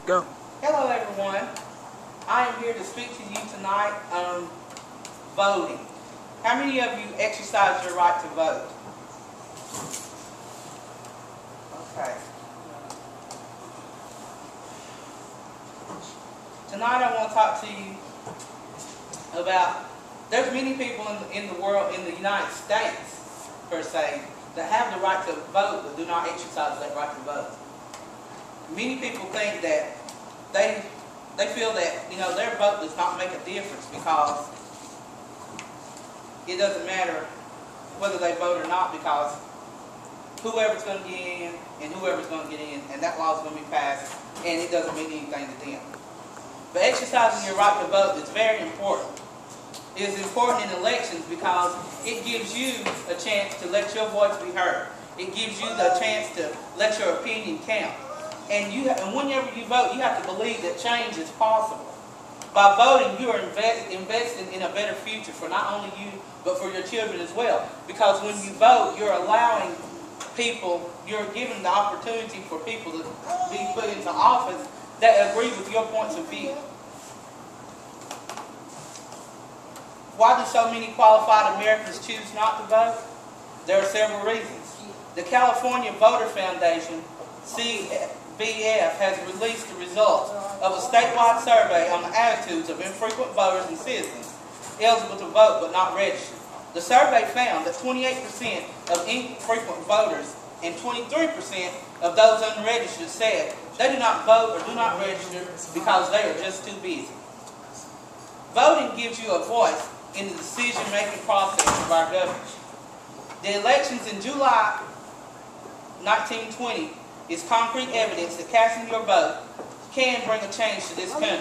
Go. Hello everyone. I am here to speak to you tonight on voting. How many of you exercise your right to vote? Okay. Tonight I want to talk to you about, there's many people in the world, in the United States per se, that have the right to vote but do not exercise that right to vote. Many people think that they feel that, you know, their vote does not make a difference because it doesn't matter whether they vote or not, because whoever's going to get in and whoever's going to get in, and that law is going to be passed, and it doesn't mean anything to them. But exercising your right to vote is very important. It is important in elections because it gives you a chance to let your voice be heard. It gives you the chance to let your opinion count. And whenever you vote, you have to believe that change is possible. By voting, you are investing in a better future for not only you, but for your children as well. Because when you vote, you're allowing people, you're giving the opportunity for people to be put into office that agree with your points of view. Why do so many qualified Americans choose not to vote? There are several reasons. The California Voter Foundation, CVF, has released the results of a statewide survey on the attitudes of infrequent voters and citizens eligible to vote but not registered. The survey found that 28% of infrequent voters and 23% of those unregistered said they do not vote or do not register because they are just too busy. Voting gives you a voice in the decision-making process of our government. The elections in July 1920 is concrete evidence that casting your vote can bring a change to this country.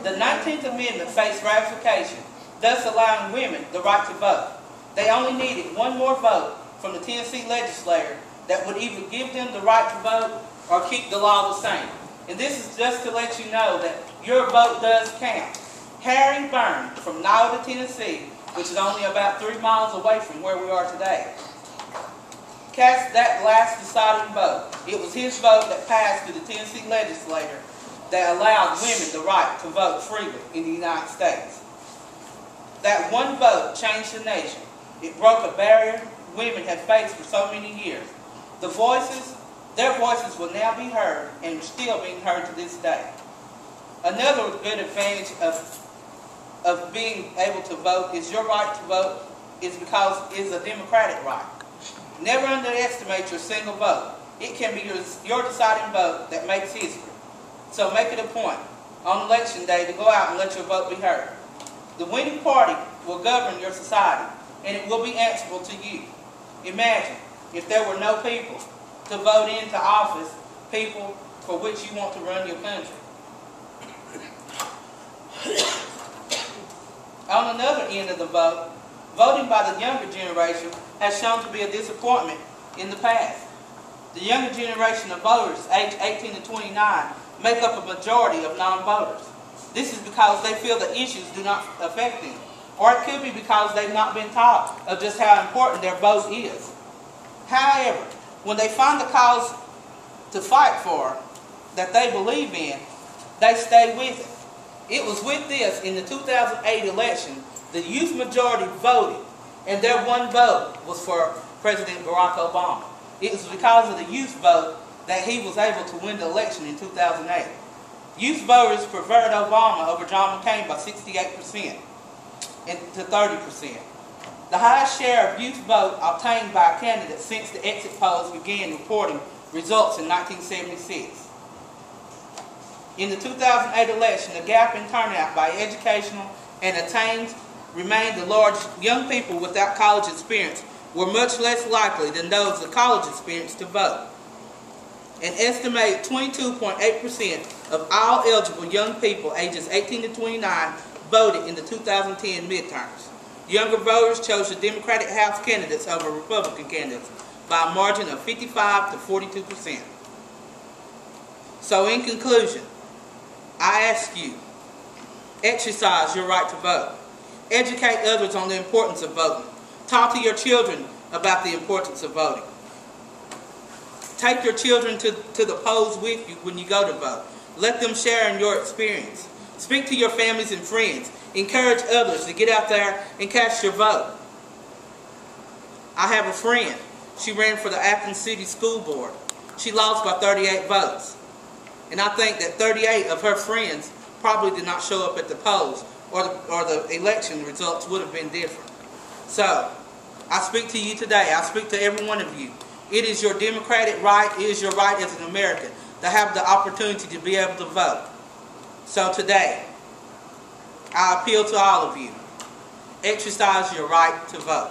The 19th Amendment faced ratification, thus allowing women the right to vote. They only needed one more vote from the Tennessee legislature that would either give them the right to vote or keep the law the same. And this is just to let you know that your vote does count. Harry Byrne from Nowda, Tennessee, which is only about 3 miles away from where we are today, cast that last deciding vote. It was his vote that passed through the Tennessee legislature that allowed women the right to vote freely in the United States. That one vote changed the nation. It broke a barrier women had faced for so many years. Their voices will now be heard and still being heard to this day. Another good advantage of being able to vote is your right to vote is because it's a democratic right. Never underestimate your single vote. It can be your deciding vote that makes history. So make it a point on election day to go out and let your vote be heard. The winning party will govern your society, and it will be answerable to you. Imagine if there were no people to vote into office, people for which you want to run your country. On another end of the vote, voting by the younger generation has shown to be a disappointment in the past. The younger generation of voters, aged 18 to 29, make up a majority of non-voters. This is because they feel the issues do not affect them. Or it could be because they've not been taught of just how important their vote is. However, when they find the cause to fight for that they believe in, they stay with it. It was with this in the 2008 election, the youth majority voted, and their one vote was for President Barack Obama. It was because of the youth vote that he was able to win the election in 2008. Youth voters preferred Obama over John McCain by 68% to 30%. The highest share of youth vote obtained by a candidate since the exit polls began reporting results in 1976. In the 2008 election, the gap in turnout by educational and attained remained the large. Young people without college experience were much less likely than those with college experience to vote. An estimated 22.8% of all eligible young people ages 18 to 29 voted in the 2010 midterms. Younger voters chose the Democratic House candidates over Republican candidates by a margin of 55 to 42%. So in conclusion, I ask you, exercise your right to vote. Educate others on the importance of voting. Talk to your children about the importance of voting. Take your children to the polls with you when you go to vote. Let them share in your experience. Speak to your families and friends. Encourage others to get out there and cast your vote. I have a friend. She ran for the Athens City School Board. She lost by 38 votes. And I think that 38 of her friends probably did not show up at the polls, or the election results would have been different. So, I speak to you today. I speak to every one of you. It is your democratic right, it is your right as an American to have the opportunity to be able to vote. So today, I appeal to all of you. Exercise your right to vote.